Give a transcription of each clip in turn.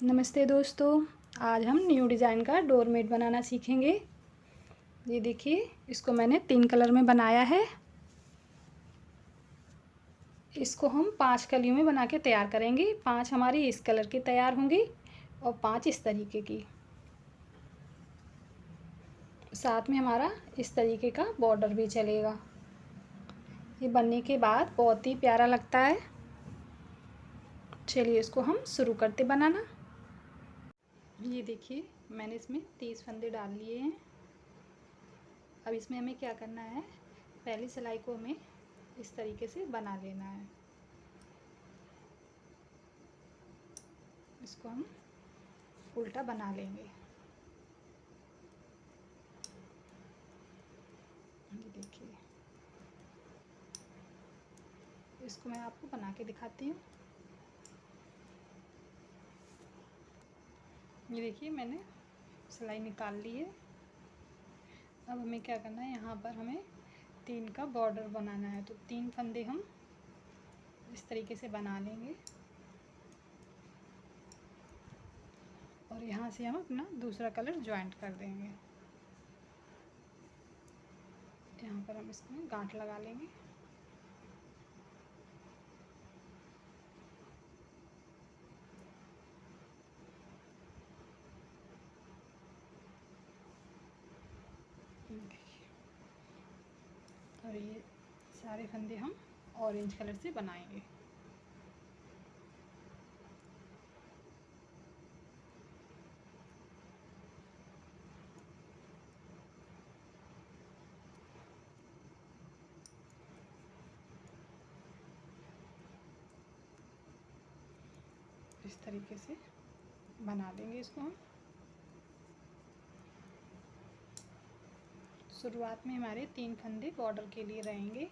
नमस्ते दोस्तों। आज हम न्यू डिज़ाइन का डोरमेट बनाना सीखेंगे। ये देखिए, इसको मैंने 3 कलर में बनाया है। इसको हम 5 कलियों में बना के तैयार करेंगे। 5 हमारी इस कलर की तैयार होंगी और 5 इस तरीके की। साथ में हमारा इस तरीके का बॉर्डर भी चलेगा। ये बनने के बाद बहुत ही प्यारा लगता है। चलिए इसको हम शुरू करते बनाना। ये देखिए, मैंने इसमें 30 फंदे डाल लिए हैं। अब इसमें हमें क्या करना है, पहली सिलाई को हमें इस तरीके से बना लेना है। इसको हम उल्टा बना लेंगे। ये देखिए, इसको मैं आपको बना के दिखाती हूँ। ये देखिए, मैंने सिलाई निकाल ली है। अब हमें क्या करना है, यहाँ पर हमें 3 का बॉर्डर बनाना है। तो 3 फंदे हम इस तरीके से बना लेंगे और यहाँ से हम अपना दूसरा कलर ज्वाइंट कर देंगे। यहाँ पर हम इसमें गांठ लगा लेंगे। और ये सारे फंदे हम ऑरेंज कलर से बनाएंगे। इस तरीके से बना लेंगे इसको हम। शुरुआत में हमारे 3 फंदे बॉर्डर के लिए रहेंगे।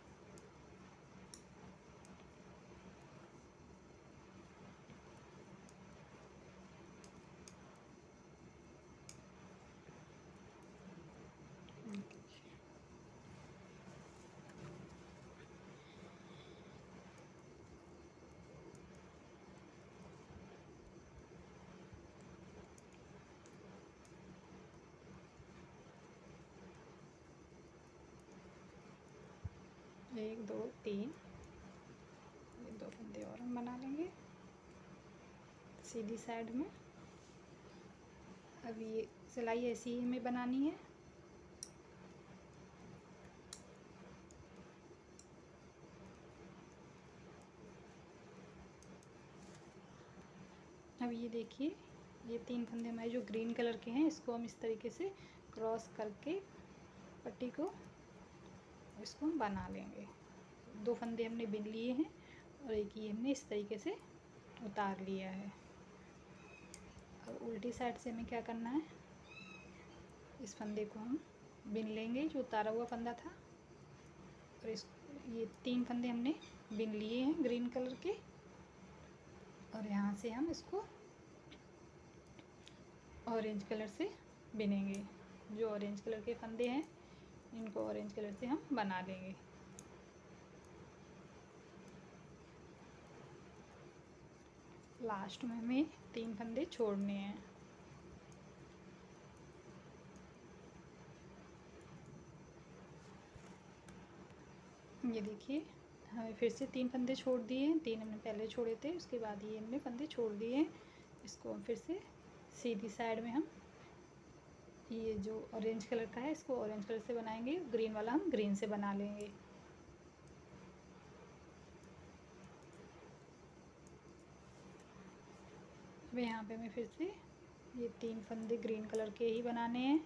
एक, दो, 3, ये 2 फंदे और हम बना लेंगे सीधी साइड में। अब ये सिलाई ऐसी ही हमें बनानी है। अब ये देखिए, ये 3 फंदे हमारे जो ग्रीन कलर के हैं, इसको हम इस तरीके से क्रॉस करके पट्टी को इसको हम बना लेंगे। 2 फंदे हमने बिन लिए हैं और एक ही हमने इस तरीके से उतार लिया है। अब उल्टी साइड से हमें क्या करना है, इस फंदे को हम बिन लेंगे जो उतारा हुआ फंदा था। और ये 3 फंदे हमने बिन लिए हैं ग्रीन कलर के। और यहाँ से हम इसको ऑरेंज कलर से बिनेंगे। जो ऑरेंज कलर के फंदे हैं, इनको ऑरेंज कलर से हम बना लेंगे। लास्ट में हमें 3 फंदे छोड़ने हैं। ये देखिए, हमें फिर से 3 फंदे छोड़ दिए हैं। 3 हमने पहले छोड़े थे, उसके बाद ये हमने फंदे छोड़ दिए हैं। इसको हम फिर से सीधी साइड में हम ये जो ऑरेंज कलर का है, इसको ऑरेंज कलर से बनाएंगे। ग्रीन वाला हम ग्रीन से बना लेंगे। अब यहाँ पे हमें फिर से ये 3 फंदे ग्रीन कलर के ही बनाने हैं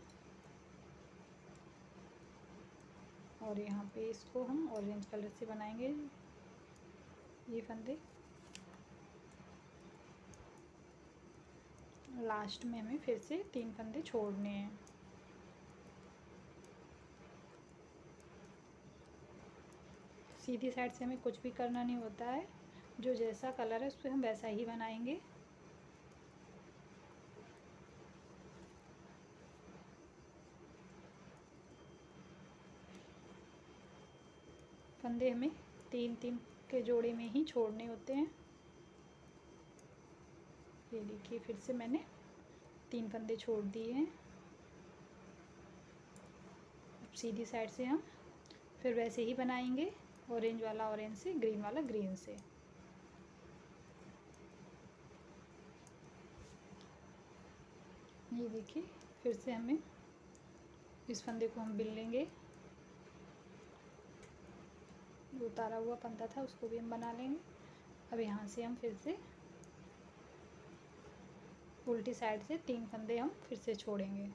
और यहाँ पे इसको हम ऑरेंज कलर से बनाएंगे ये फंदे। लास्ट में हमें फिर से 3 फंदे छोड़ने हैं। सीधी साइड से हमें कुछ भी करना नहीं होता है। जो जैसा कलर है उस पर हम वैसा ही बनाएंगे। फंदे हमें 3-3 के जोड़े में ही छोड़ने होते हैं। ये देखिए फिर से मैंने 3 फंदे छोड़ दिए हैं। अब सीधी साइड से हम फिर वैसे ही बनाएंगे, ऑरेंज वाला ऑरेंज से, ग्रीन वाला ग्रीन से। ये देखिए फिर से हमें इस फंदे को हम बिन लेंगे, जो उतारा हुआ फंदा था उसको भी हम बना लेंगे। अब यहाँ से हम फिर से उल्टी साइड से 3 फंदे हम फिर से छोड़ेंगे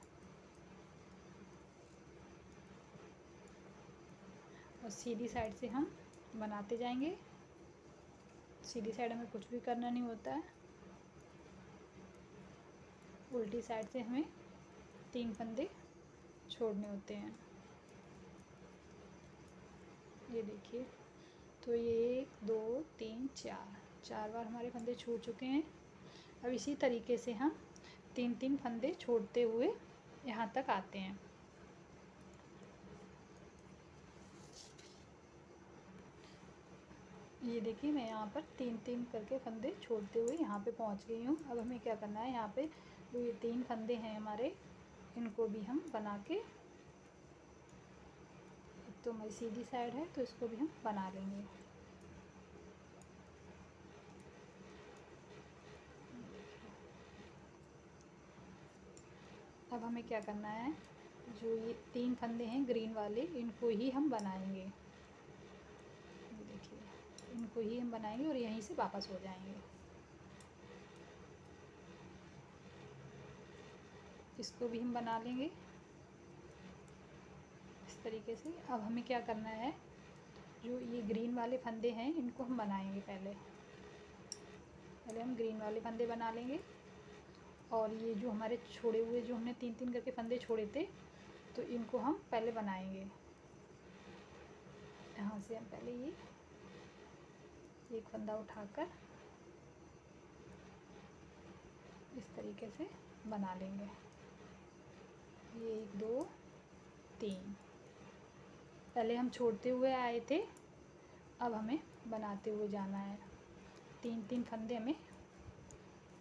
और सीधी साइड से हम बनाते जाएंगे। सीधी साइड हमें कुछ भी करना नहीं होता है, उल्टी साइड से हमें 3 फंदे छोड़ने होते हैं। ये देखिए, तो ये 1 2 3 4 बार हमारे फंदे छूट चुके हैं। अब इसी तरीके से हम 3 फंदे छोड़ते हुए यहाँ तक आते हैं। ये देखिए मैं यहाँ पर 3 करके फंदे छोड़ते हुए यहाँ पे पहुँच गई हूँ। अब हमें क्या करना है, यहाँ पे जो ये 3 फंदे हैं हमारे, इनको भी हम बना के, तो हमारी सीधी साइड है तो इसको भी हम बना लेंगे। अब हमें क्या करना है, जो ये 3 फंदे हैं ग्रीन वाले, इनको ही हम बनाएंगे। देखिए इनको ही हम बनाएंगे और यहीं से वापस हो जाएंगे। इसको भी हम बना लेंगे इस तरीके से। अब हमें क्या करना है, जो ये ग्रीन वाले फंदे हैं इनको हम बनाएंगे। पहले हम ग्रीन वाले फंदे बना लेंगे और ये जो हमारे छोड़े हुए, जो हमने 3 करके फंदे छोड़े थे, तो इनको हम पहले बनाएंगे। यहाँ से हम पहले ये एक फंदा उठाकर इस तरीके से बना लेंगे। ये 1 2 3 पहले हम छोड़ते हुए आए थे, अब हमें बनाते हुए जाना है। 3 फंदे हमें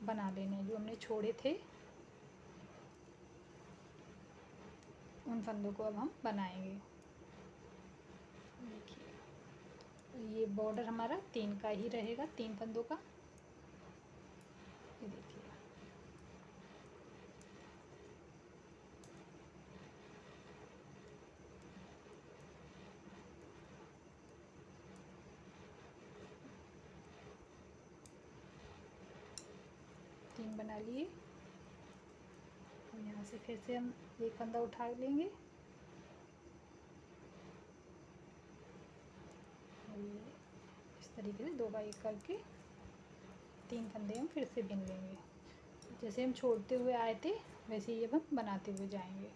बना लेने हैं, जो हमने छोड़े थे उन फंदों को अब हम बनाएंगे। देखिए ये बॉर्डर हमारा 3 का ही रहेगा, 3 फंदों का। ये देखिए तीन बना लिए। यहाँ से फिर से हम एक फंदा उठा लेंगे और ये इस तरीके से 2 बार 1 करके 3 फंदे हम फिर से बिन लेंगे। जैसे हम छोड़ते हुए आए थे वैसे ही अब हम बनाते हुए जाएंगे।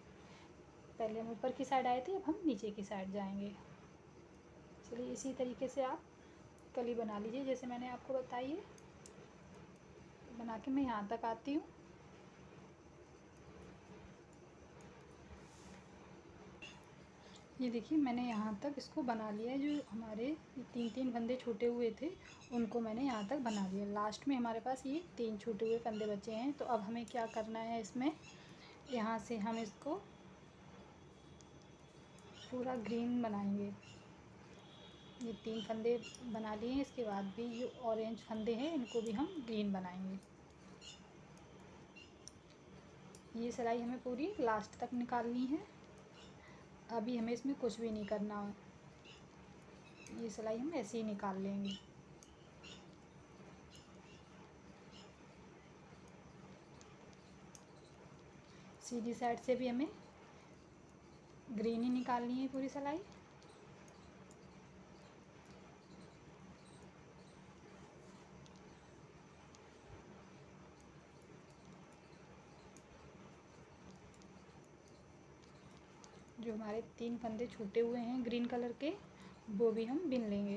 पहले हम ऊपर की साइड आए थे, अब हम नीचे की साइड जाएंगे। चलिए इसी तरीके से आप कली बना लीजिए जैसे मैंने आपको बताई है। बना के मैं यहाँ तक आती हूँ। ये देखिए मैंने यहाँ तक इसको बना लिया है। जो हमारे 3 फंदे छूटे हुए थे उनको मैंने यहाँ तक बना लिया। लास्ट में हमारे पास ये 3 छूटे हुए फंदे बचे हैं। तो अब हमें क्या करना है, इसमें यहाँ से हम इसको पूरा ग्रीन बनाएंगे। ये 3 फंदे बना लिए हैं, इसके बाद भी जो ऑरेंज फंदे हैं इनको भी हम ग्रीन बनाएंगे। ये सिलाई हमें पूरी लास्ट तक निकालनी है। अभी हमें इसमें कुछ भी नहीं करना है, ये सिलाई हम ऐसे ही निकाल लेंगे। सीधी साइड से भी हमें ग्रीन ही निकालनी है पूरी सिलाई। जो हमारे 3 फंदे छूटे हुए हैं ग्रीन कलर के, वो भी हम बिन लेंगे।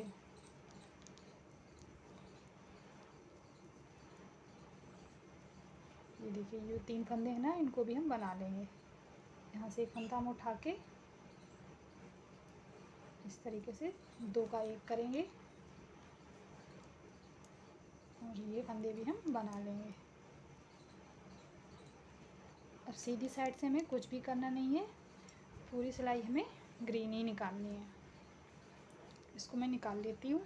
ये देखिए जो 3 फंदे हैं ना, इनको भी हम बना लेंगे। यहाँ से एक फंदा हम उठा के इस तरीके से 2 का 1 करेंगे और ये फंदे भी हम बना लेंगे। सीधी साइड से हमें कुछ भी करना नहीं है, पूरी सिलाई हमें ग्रीन ही निकालनी है। इसको मैं निकाल लेती हूँ।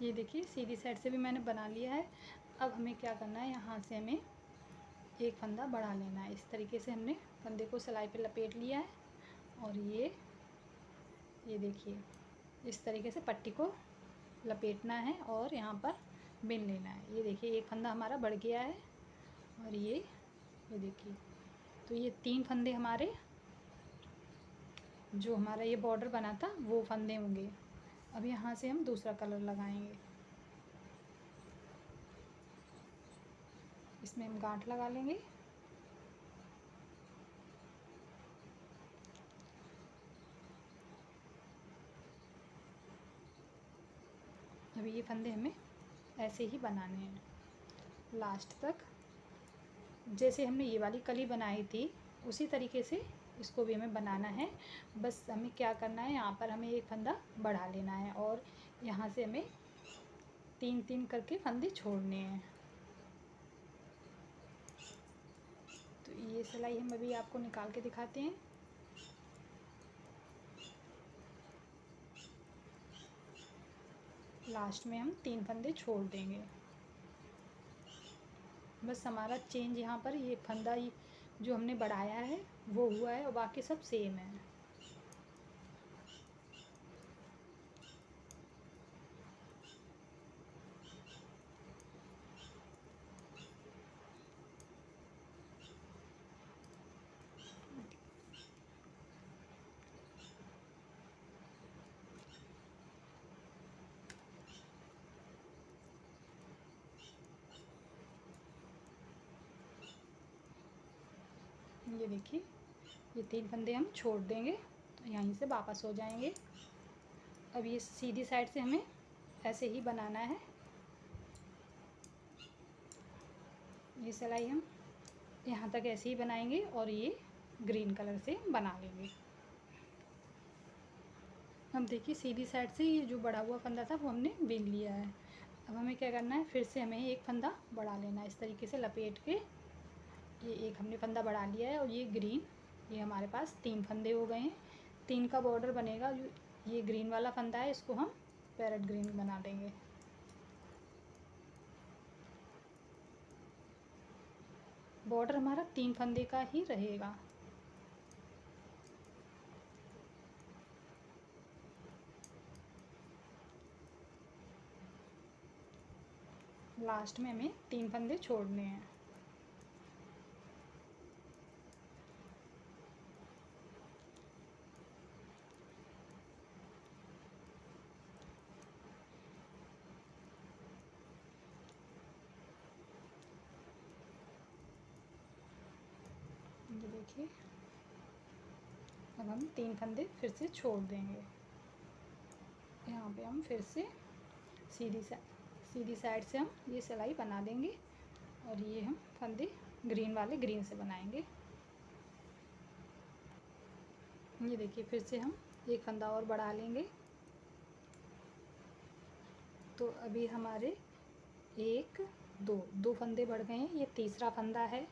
ये देखिए सीधी साइड से भी मैंने बना लिया है। अब हमें क्या करना है, यहाँ से हमें एक फंदा बढ़ा लेना है। इस तरीके से हमने फंदे को सिलाई पे लपेट लिया है और ये देखिए इस तरीके से पट्टी को लपेटना है और यहाँ पर बिन लेना है। ये देखिए एक फंदा हमारा बढ़ गया है और ये देखिए, तो ये 3 फंदे हमारे, जो हमारा ये बॉर्डर बना था वो फंदे होंगे। अब यहाँ से हम दूसरा कलर लगाएंगे। इसमें हम गांठ लगा लेंगे। अभी ये फंदे हमें ऐसे ही बनाने हैं लास्ट तक। जैसे हमने ये वाली कली बनाई थी उसी तरीके से इसको भी हमें बनाना है। बस हमें क्या करना है, यहाँ पर हमें एक फंदा बढ़ा लेना है और यहाँ से हमें 3-3 करके फंदे छोड़ने हैं। तो ये सिलाई हम अभी आपको निकाल के दिखाते हैं। लास्ट में हम 3 फंदे छोड़ देंगे। बस हमारा चेंज यहाँ पर ये फंदा जो हमने बढ़ाया है वो हुआ है और बाकी सब सेम है। ये देखिए ये 3 फंदे हम छोड़ देंगे तो यहीं से वापस हो जाएंगे। अब ये सीधी साइड से हमें ऐसे ही बनाना है। ये सिलाई हम यहाँ तक ऐसे ही बनाएंगे और ये ग्रीन कलर से बना लेंगे। अब देखिए सीधी साइड से ये जो बढ़ा हुआ फंदा था वो हमने बिन लिया है। अब हमें क्या करना है, फिर से हमें एक फंदा बढ़ा लेना है। इस तरीके से लपेट के ये एक हमने फंदा बढ़ा लिया है और ये ग्रीन, ये हमारे पास 3 फंदे हो गए हैं। 3 का बॉर्डर बनेगा। जो ये ग्रीन वाला फंदा है इसको हम पैरेट ग्रीन बना देंगे। बॉर्डर हमारा 3 फंदे का ही रहेगा। लास्ट में हमें 3 फंदे छोड़ने हैं। ये देखिए अब हम 3 फंदे फिर से छोड़ देंगे। यहाँ पे हम फिर से सीधी साइड से हम ये सिलाई बना देंगे और ये हम फंदे ग्रीन वाले ग्रीन से बनाएंगे। ये देखिए फिर से हम एक फंदा और बढ़ा लेंगे। तो अभी हमारे 1 2 फंदे बढ़ गए हैं। ये तीसरा फंदा है।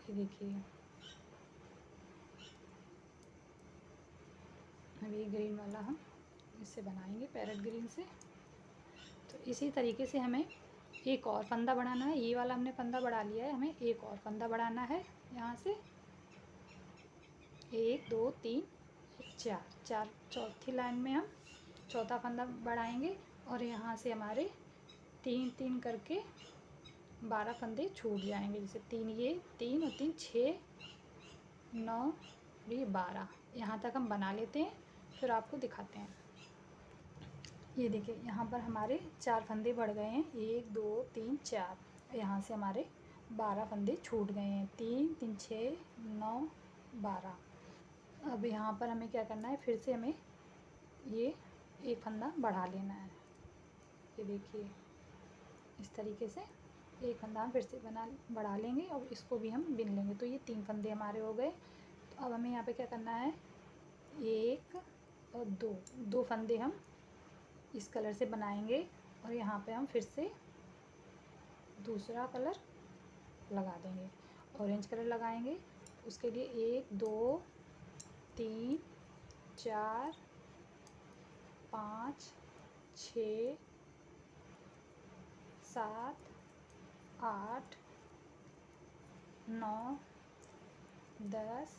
ये देखिए अभी ग्रीन वाला हम इससे बनाएंगे पैरेट ग्रीन से। तो इसी तरीके से हमें एक और फंदा बढ़ाना है। ये वाला हमने फंदा बढ़ा लिया है, हमें एक और फंदा बढ़ाना है। यहाँ से 1 2 3 4 चौथी लाइन में हम चौथा फंदा बढ़ाएंगे और यहाँ से हमारे 3-3 करके 12 फंदे छूट जाएंगे। जैसे 3 ये 3 और 3 6 9 और ये 12, यहाँ तक हम बना लेते हैं फिर आपको दिखाते हैं। ये देखिए यहाँ पर हमारे 4 फंदे बढ़ गए हैं। 1 2 3 4, यहाँ से हमारे 12 फंदे छूट गए हैं। 3 3 6 9 12। अब यहाँ पर हमें क्या करना है, फिर से हमें ये एक फंदा बढ़ा लेना है। ये देखिए इस तरीके से एक फंदा हम फिर से बढ़ा लेंगे और इसको भी हम बिन लेंगे। तो ये 3 फंदे हमारे हो गए। तो अब हमें यहाँ पे क्या करना है, 1 और 2 फंदे हम इस कलर से बनाएंगे और यहाँ पे हम फिर से दूसरा कलर लगा देंगे ऑरेंज कलर लगाएंगे। उसके लिए 1 2 3 4 5 6 7 8 9 10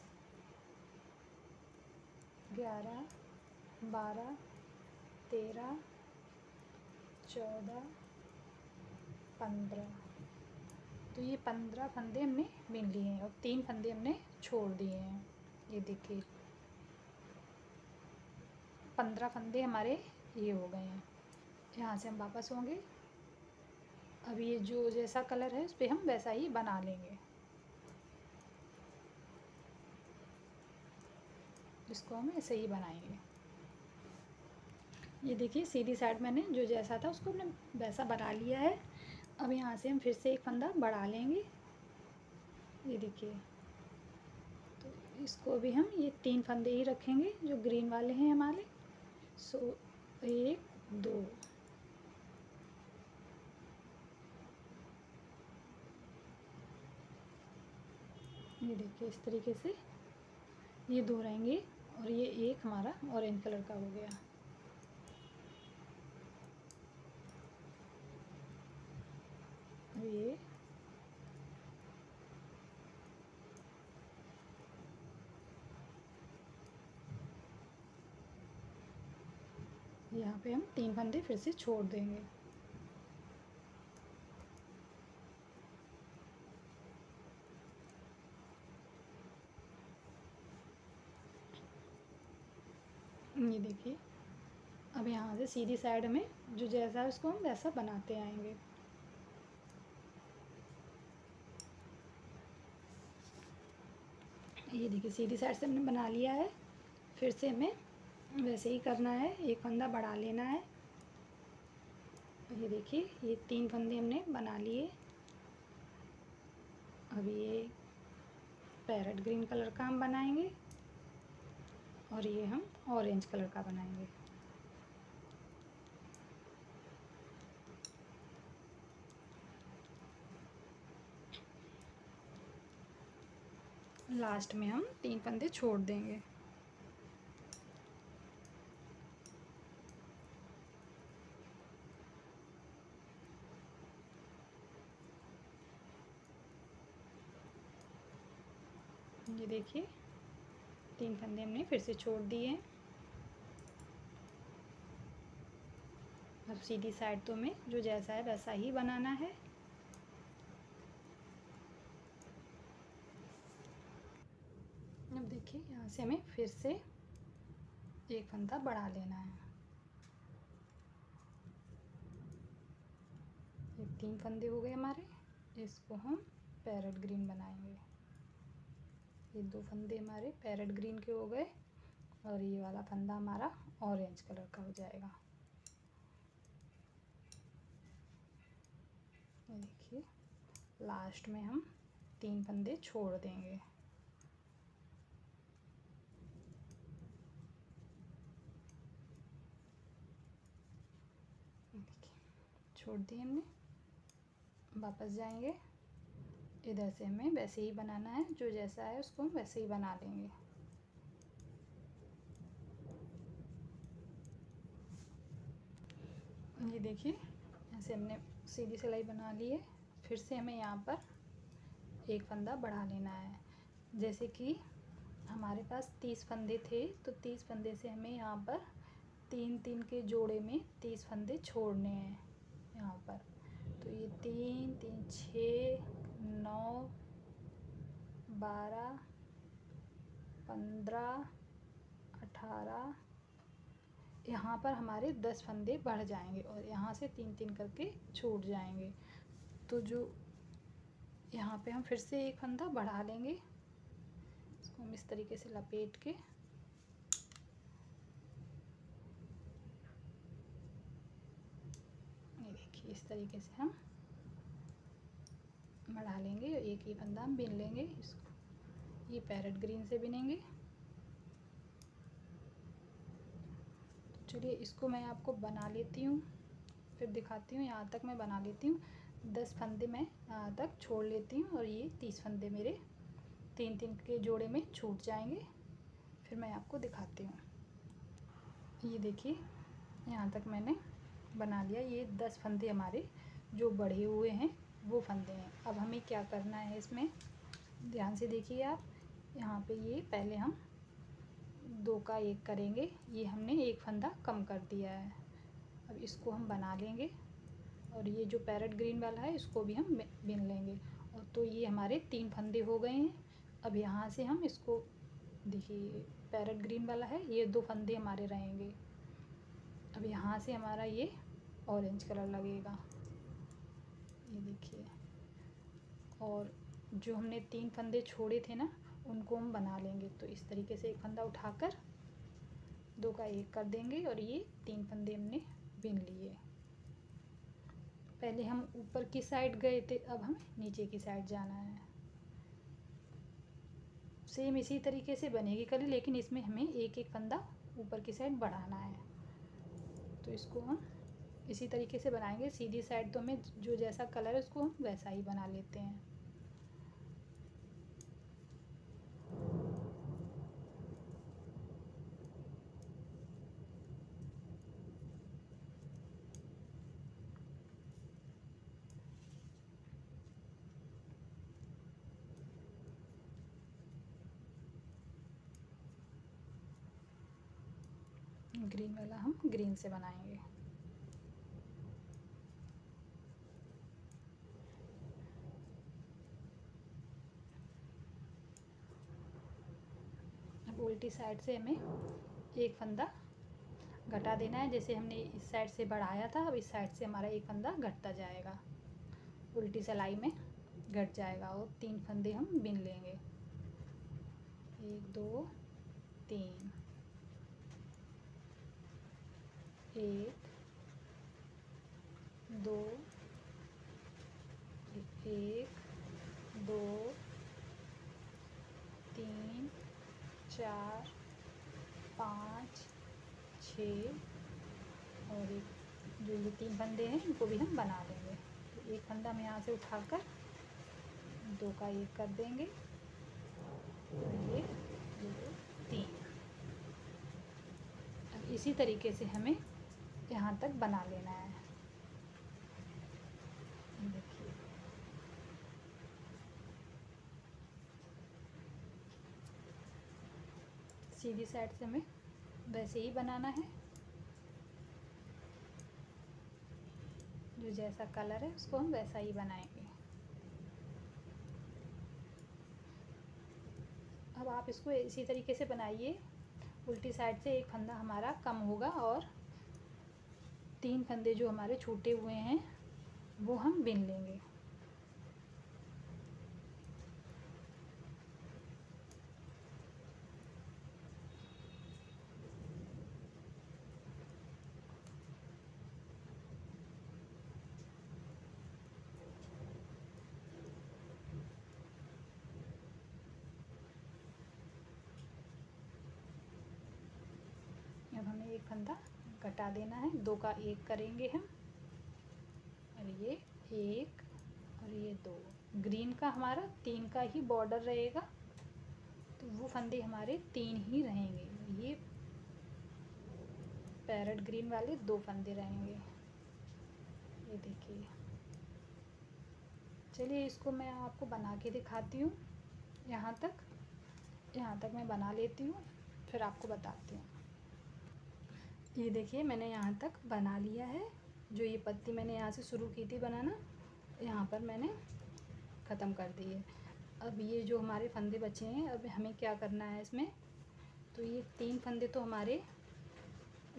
11 12 13 14 15। तो ये 15 फंदे हमने बिन लिए हैं और 3 फंदे हमने छोड़ दिए हैं। ये देखिए 15 फंदे हमारे ये हो गए हैं। यहाँ से हम वापस होंगे। अब ये जो जैसा कलर है उस पर हम वैसा ही बना लेंगे। इसको हम ऐसे ही बनाएंगे। ये देखिए सीधी साइड मैंने जो जैसा था उसको हमने वैसा बना लिया है। अब यहाँ से हम फिर से एक फंदा बढ़ा लेंगे। ये देखिए, तो इसको भी हम ये 3 फंदे ही रखेंगे जो ग्रीन वाले हैं हमारे। सो 1 2 ये देखिए इस तरीके से ये 2 रहेंगे और ये एक हमारा ऑरेंज कलर का हो गया। ये यहाँ पे हम 3 फंदे फिर से छोड़ देंगे। ये देखिए, अब यहाँ से सीधी साइड में जो जैसा है उसको हम वैसा बनाते आएंगे। ये देखिए सीधी साइड से हमने बना लिया है। फिर से हमें वैसे ही करना है, एक फंदा बढ़ा लेना है। ये देखिए ये 3 फंदे हमने बना लिए। अब ये पैरेट ग्रीन कलर का हम बनाएंगे और ये हम ऑरेंज कलर का बनाएंगे। लास्ट में हम 3 फंदे छोड़ देंगे। ये देखिए 3 फंदे हमने फिर से छोड़ दिए हैं। अब सीधी साइड तो हमें जो जैसा है वैसा ही बनाना है। अब देखिए यहाँ से हमें फिर से एक फंदा बढ़ा लेना है। ये 3 फंदे हो गए हमारे। इसको हम पैरेट ग्रीन बनाएंगे। ये 2 फंदे हमारे पैरेट ग्रीन के हो गए और ये वाला फंदा हमारा ऑरेंज कलर का हो जाएगा। ये देखिए लास्ट में हम 3 फंदे छोड़ देंगे। छोड़ दिए हमने। वापस जाएंगे। इधर से हमें वैसे ही बनाना है, जो जैसा है उसको हम वैसे ही बना लेंगे। ये देखिए ऐसे हमने सीधी सिलाई बना ली है। फिर से हमें यहाँ पर एक फंदा बढ़ा लेना है। जैसे कि हमारे पास 30 फंदे थे तो 30 फंदे से हमें यहाँ पर 3-3 के जोड़े में 30 फंदे छोड़ने हैं यहाँ पर। तो ये 3 3 6 9 12 15 18 यहाँ पर हमारे 10 फंदे बढ़ जाएंगे और यहाँ से 3-3 करके छूट जाएंगे। तो जो यहाँ पे हम फिर से एक फंदा बढ़ा लेंगे। इसको हम इस तरीके से लपेट के ये देखिए इस तरीके से हम बढ़ा लेंगे। एक ही फंदा हम बिन लेंगे। इसको ये पैरेट ग्रीन से बिनेंगे। तो चलिए इसको मैं आपको बना लेती हूँ, फिर दिखाती हूँ। यहाँ तक मैं बना लेती हूँ। 10 फंदे मैं यहाँ तक छोड़ लेती हूँ और ये 30 फंदे मेरे 3-3 के जोड़े में छूट जाएंगे। फिर मैं आपको दिखाती हूँ। ये देखिए यहाँ तक मैंने बना लिया। ये 10 फंदे हमारे जो बढ़े हुए हैं वो फंदे हैं। अब हमें क्या करना है, इसमें ध्यान से देखिए आप। यहाँ पे ये पहले हम 2 का 1 करेंगे। ये हमने एक फंदा कम कर दिया है। अब इसको हम बना लेंगे और ये जो पैरेट ग्रीन वाला है इसको भी हम बिन लेंगे। और तो ये हमारे 3 फंदे हो गए हैं। अब यहाँ से हम इसको देखिए, पैरेट ग्रीन वाला है, ये 2 फंदे हमारे रहेंगे। अब यहाँ से हमारा ये ऑरेंज कलर लगेगा, ये देखिए। और जो हमने 3 फंदे छोड़े थे ना, उनको हम बना लेंगे। तो इस तरीके से एक फंदा उठाकर 2 का 1 कर देंगे और ये 3 फंदे हमने बिन लिए। पहले हम ऊपर की साइड गए थे, अब हमें नीचे की साइड जाना है। सेम इसी तरीके से बनेगी कली, लेकिन इसमें हमें एक एक फंदा ऊपर की साइड बढ़ाना है। तो इसको हम इसी तरीके से बनाएंगे। सीधी साइड तो हमें जो जैसा कलर है उसको हम वैसा ही बना लेते हैं। ग्रीन वाला हम ग्रीन से बनाएंगे। अब उल्टी साइड से हमें एक फंदा घटा देना है। जैसे हमने इस साइड से बढ़ाया था, अब इस साइड से हमारा एक फंदा घटता जाएगा, उल्टी सिलाई में घट जाएगा। और 3 फंदे हम बिन लेंगे, 1 2 3, 1 2 1 2 3 4 5 6 और एक जो ये 3 फंदे हैं इनको भी हम बना लेंगे। तो एक फंदा हम यहाँ से उठाकर 2 का 1 कर देंगे, ये 2 3। अब इसी तरीके से हमें यहाँ तक बना लेना है। देखिए सीधी साइड से हमें वैसे ही बनाना है, जो जैसा कलर है उसको हम वैसा ही बनाएंगे। अब आप इसको इसी तरीके से बनाइए। उल्टी साइड से एक फंदा हमारा कम होगा और 3 फंदे जो हमारे छूटे हुए हैं वो हम बिन लेंगे। अब हमें एक फंदा घटा देना है, 2 का 1 करेंगे हम, और ये 1 और ये 2। ग्रीन का हमारा 3 का ही बॉर्डर रहेगा, तो वो फंदे हमारे 3 ही रहेंगे। ये पैरेट ग्रीन वाले 2 फंदे रहेंगे, ये देखिए। चलिए इसको मैं आपको बना के दिखाती हूँ। यहाँ तक मैं बना लेती हूँ, फिर आपको बताती हूँ। ये देखिए मैंने यहाँ तक बना लिया है। जो ये पत्ती मैंने यहाँ से शुरू की थी बनाना, यहाँ पर मैंने ख़त्म कर दी है। अब ये जो हमारे फंदे बचे हैं, अब हमें क्या करना है इसमें, तो ये 3 फंदे तो हमारे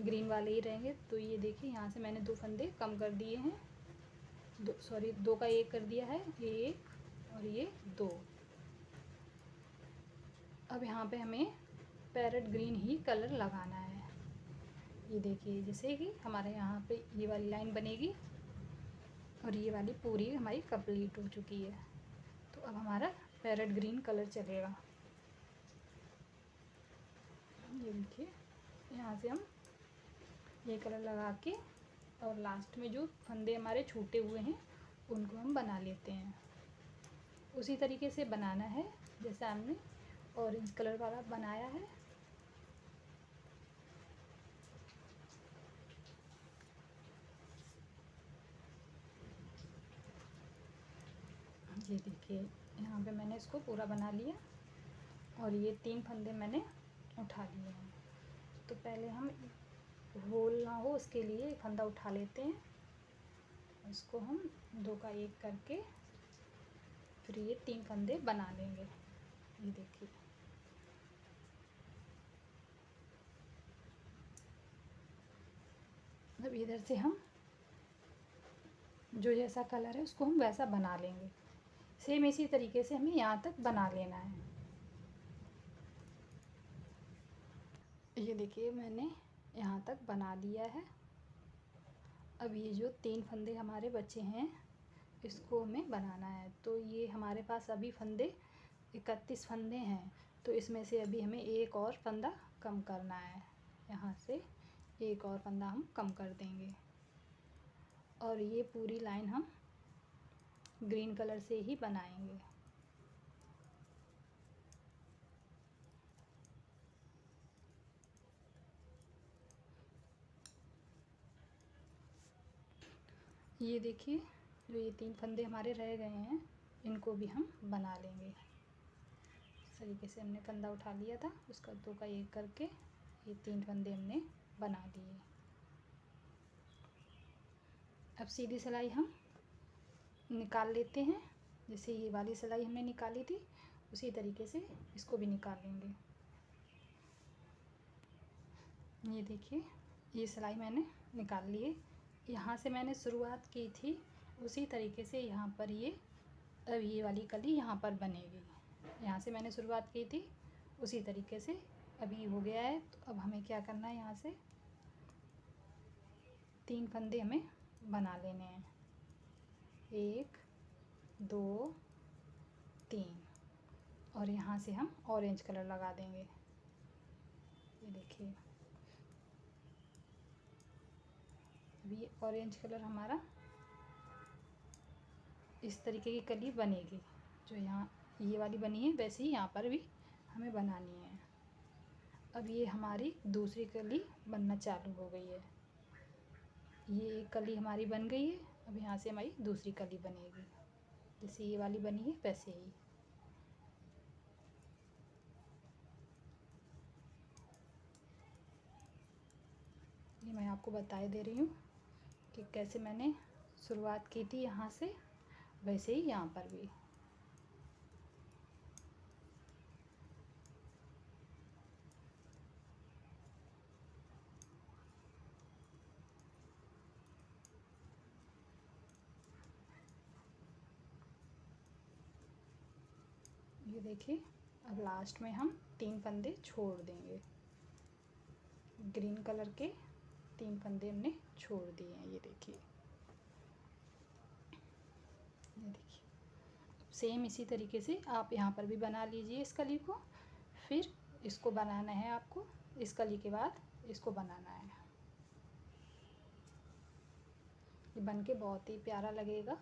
ग्रीन वाले ही रहेंगे। तो ये देखिए यहाँ से मैंने 2 फंदे कम कर दिए हैं, 2 का 1 कर दिया है, 1 और ये 2। अब यहाँ पे हमें पैरेट ग्रीन ही कलर लगाना है। ये देखिए जैसे कि हमारे यहाँ पे ये वाली लाइन बनेगी और ये वाली पूरी हमारी कंप्लीट हो चुकी है। तो अब हमारा पैरेट ग्रीन कलर चलेगा। ये देखिए यहाँ से हम ये कलर लगा के, और लास्ट में जो फंदे हमारे छूटे हुए हैं उनको हम बना लेते हैं। उसी तरीके से बनाना है जैसा हमने ऑरेंज कलर वाला बनाया है। ये देखिए यहाँ पे मैंने इसको पूरा बना लिया और ये 3 फंदे मैंने उठा लिए हैं। तो पहले हम होल ना हो उसके लिए फंदा उठा लेते हैं, इसको हम 2 का 1 करके फिर ये 3 फंदे बना लेंगे। ये देखिए अब इधर से हम जो जैसा कलर है उसको हम वैसा बना लेंगे। सेम इसी तरीके से हमें यहाँ तक बना लेना है। ये देखिए मैंने यहाँ तक बना लिया है। अब ये जो 3 फंदे हमारे बचे हैं इसको हमें बनाना है। तो ये हमारे पास अभी फंदे 31 फंदे हैं, तो इसमें से अभी हमें एक और फंदा कम करना है। यहाँ से एक और फंदा हम कम कर देंगे और ये पूरी लाइन हम ग्रीन कलर से ही बनाएंगे। ये देखिए जो ये 3 फंदे हमारे रह गए हैं इनको भी हम बना लेंगे। इस तरीके से हमने फंदा उठा लिया था, उसका 2 का 1 करके ये 3 फंदे हमने बना दिए। अब सीधी सिलाई हम निकाल लेते हैं। जैसे ये वाली सिलाई हमने निकाली थी उसी तरीके से इसको भी निकाल लेंगे। ये देखिए ये सिलाई मैंने निकाल ली है। यहाँ से मैंने शुरुआत की थी उसी तरीके से यहाँ पर ये अब ये वाली कली यहाँ पर बनेगी। यहाँ से मैंने शुरुआत की थी उसी तरीके से अभी हो गया है। तो अब हमें क्या करना है, यहाँ से 3 फंदे हमें बना लेने हैं। 1 2 3 और यहाँ से हम ऑरेंज कलर लगा देंगे। ये देखिए अभी ऑरेंज कलर हमारा इस तरीके की कली बनेगी। जो यहाँ ये वाली बनी है वैसे ही यहाँ पर भी हमें बनानी है। अब ये हमारी दूसरी कली बनना चालू हो गई है। ये एक कली हमारी बन गई है। अब यहाँ से हमारी दूसरी कली बनेगी जैसे ये वाली बनी है वैसे ही। ये मैं आपको बता दे रही हूँ कि कैसे मैंने शुरुआत की थी यहाँ से, वैसे ही यहाँ पर भी। ये देखिए अब लास्ट में हम 3 फंदे छोड़ देंगे। ग्रीन कलर के 3 फंदे हमने छोड़ दिए हैं। ये देखिए सेम इसी तरीके से आप यहाँ पर भी बना लीजिए इस कली को। फिर इसको बनाना है आपको, इस कली के बाद इसको बनाना है। ये बन के बहुत ही प्यारा लगेगा।